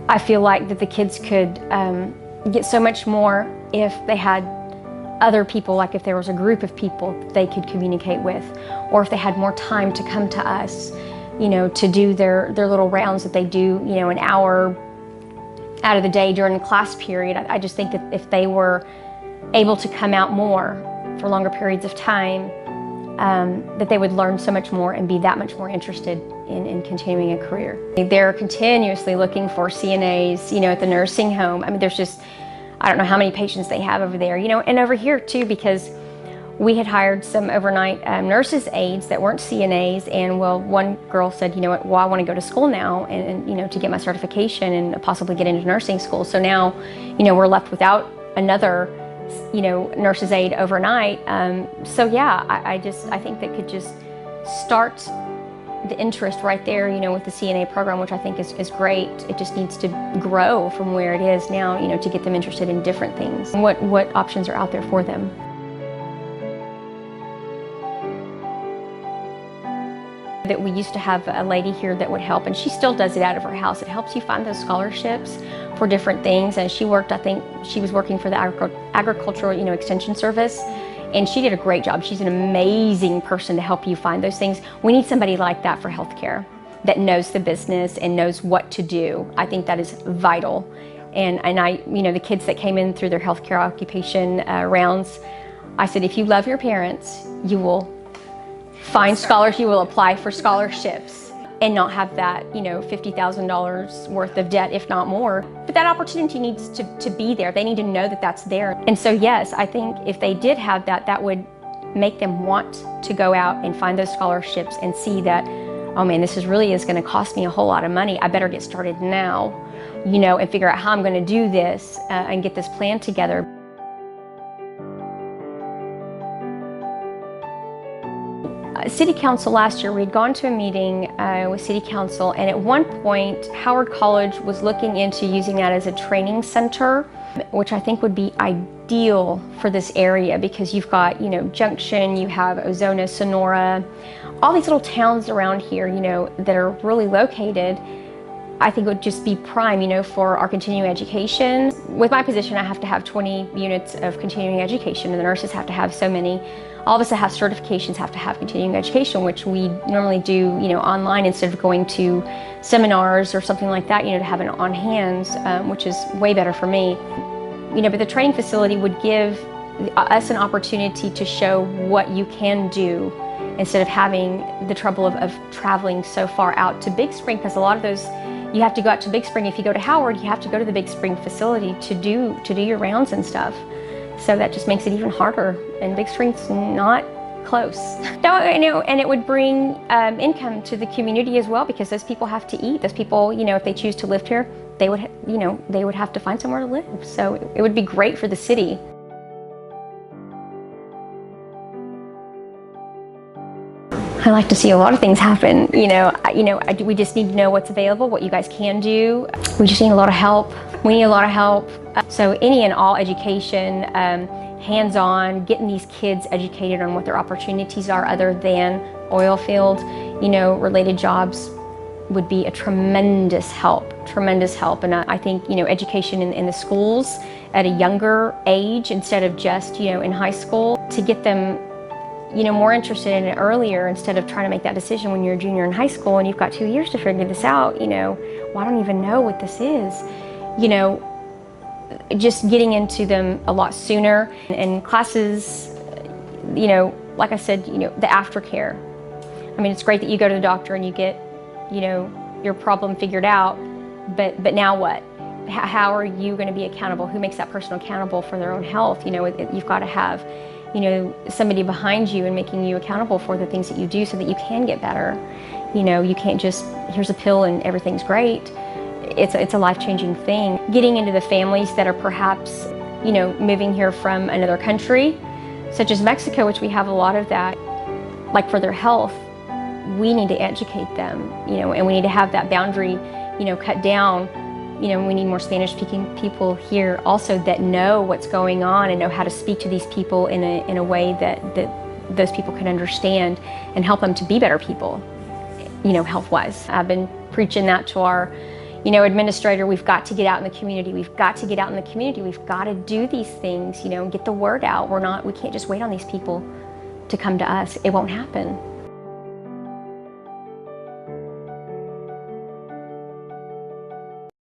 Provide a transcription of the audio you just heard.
I feel like that the kids could get so much more if they had other people, like if there was a group of people that they could communicate with, or if they had more time to come to us, you know, to do their little rounds that they do, you know, an hour out of the day during the class period. I just think that if they were able to come out more for longer periods of time, that they would learn so much more and be that much more interested in continuing a career. They're continuously looking for CNAs, you know, at the nursing home. I mean, there's just, I don't know how many patients they have over there, you know, and over here too, because we had hired some overnight nurses aides that weren't CNAs, and well, one girl said, you know what, well, I want to go to school now and you know, to get my certification and possibly get into nursing school. So now, you know, we're left without another, you know, nurse's aide overnight. So yeah, I think that could just start the interest right there, you know, with the CNA program, which I think is great. It just needs to grow from where it is now, you know, to get them interested in different things. What options are out there for them? That we used to have a lady here that would help, and she still does it out of her house. It helps you find those scholarships for different things, and she worked, I think she was working for the agricultural, you know, extension service, and she did a great job. She's an amazing person to help you find those things. We need somebody like that for healthcare, that knows the business and knows what to do. I think that is vital. And I, you know, the kids that came in through their healthcare occupation rounds, I said, if you love your parents, you will find scholars, you will apply for scholarships and not have that, you know, $50,000 worth of debt, if not more. But that opportunity needs to be there. They need to know that that's there. And so yes, I think if they did have that, that would make them want to go out and find those scholarships and see that, oh man, this really is gonna cost me a whole lot of money. I better get started now, you know, and figure out how I'm gonna do this and get this plan together. City Council last year, we'd gone to a meeting with City Council, and at one point Howard College was looking into using that as a training center, which I think would be ideal for this area, because you've got, you know, Junction, you have Ozona, Sonora, all these little towns around here, you know, that are really located. I think it would just be prime, you know, for our continuing education. With my position, I have to have 20 units of continuing education, and the nurses have to have so many. All of us that have certifications have to have continuing education, which we normally do, you know, online instead of going to seminars or something like that, you know, to have it on hands, which is way better for me. You know, but the training facility would give us an opportunity to show what you can do instead of having the trouble of traveling so far out to Big Spring, because a lot of those, you have to go out to Big Spring. If you go to Howard, you have to go to the Big Spring facility to do your rounds and stuff. So that just makes it even harder, and Big Spring's not close. No, you know, and it would bring income to the community as well, because those people have to eat. Those people, you know, if they choose to live here, they would, you know, they would have to find somewhere to live. So it would be great for the city. I like to see a lot of things happen. We just need to know what's available, what you guys can do. We just need a lot of help. We need a lot of help. So any and all education, hands-on, getting these kids educated on what their opportunities are other than oil field, you know, related jobs would be a tremendous help, And I think, you know, education in the schools at a younger age instead of just, you know, in high school, to get them, you know, more interested in it earlier instead of trying to make that decision when you're a junior in high school and you've got 2 years to figure this out, you know, well, I don't even know what this is, you know, just getting into them a lot sooner. And classes, you know, like I said, you know, the aftercare. I mean, it's great that you go to the doctor and you get, you know, your problem figured out, but now what? How are you going to be accountable? Who makes that person accountable for their own health? You know, you've got to have, you know, somebody behind you and making you accountable for the things that you do so that you can get better. You know, you can't just, here's a pill and everything's great. It's a life-changing thing. Getting into the families that are perhaps, you know, moving here from another country, such as Mexico, which we have a lot of that, like for their health, we need to educate them, you know, and we need to have that boundary, you know, cut down. You know, we need more Spanish-speaking people here also that know what's going on and know how to speak to these people in a way that those people can understand and help them to be better people, you know, health-wise. I've been preaching that to our You know, administrator, we've got to get out in the community. We've got to get out in the community. We've got to do these things, you know, and get the word out. We can't just wait on these people to come to us. It won't happen.